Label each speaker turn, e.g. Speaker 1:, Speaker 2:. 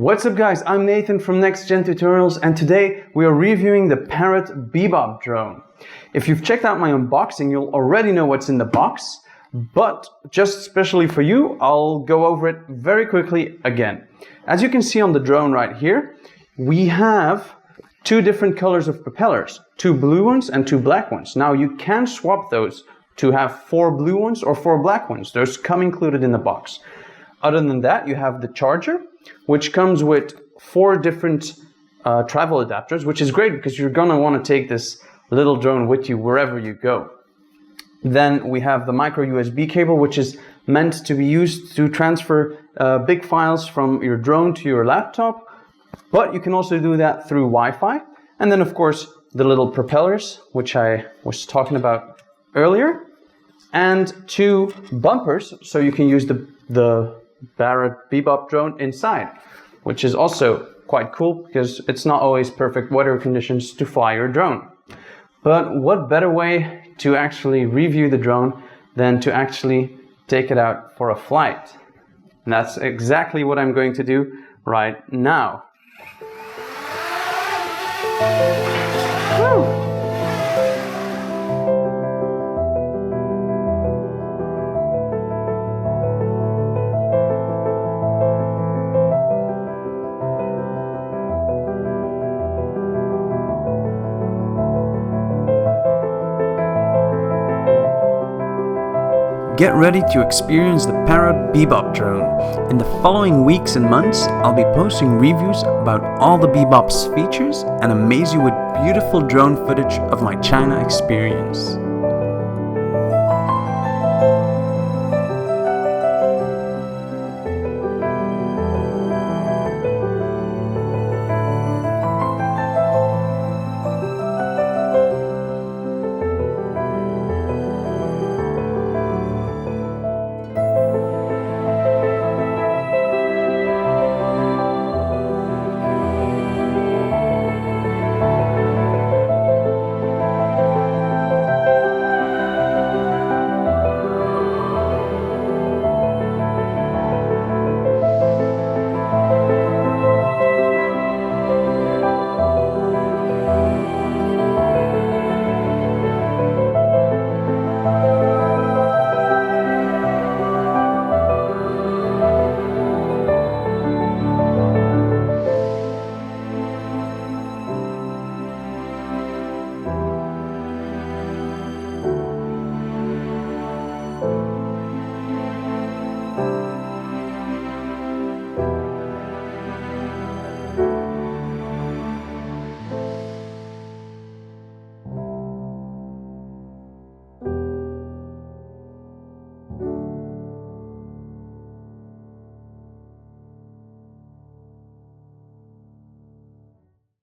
Speaker 1: What's up guys, I'm Nathan from NextGenTutorials and today we are reviewing the Parrot Bebop drone. If you've checked out my unboxing, you'll already know what's in the box, but just especially for you, I'll go over it very quickly again. As you can see on the drone right here, we have two different colors of propellers, two blue ones and two black ones. Now you can swap those to have 4 blue ones or 4 black ones. Those come included in the box. Other than that, you have the charger, which comes with 4 different travel adapters, which is great because you're gonna want to take this little drone with you wherever you go. Then we have the micro USB cable, which is meant to be used to transfer big files from your drone to your laptop, but you can also do that through Wi-Fi. And then of course the little propellers, which I was talking about earlier, and 2 bumpers, so you can use the Parrot Bebop drone inside, which is also quite cool because it's not always perfect weather conditions to fly your drone. But what better way to actually review the drone than to actually take it out for a flight? And that's exactly what I'm going to do right now. Woo! Get ready to experience the Parrot Bebop drone. In the following weeks and months, I'll be posting reviews about all the Bebop's features and amaze you with beautiful drone footage of my China experience.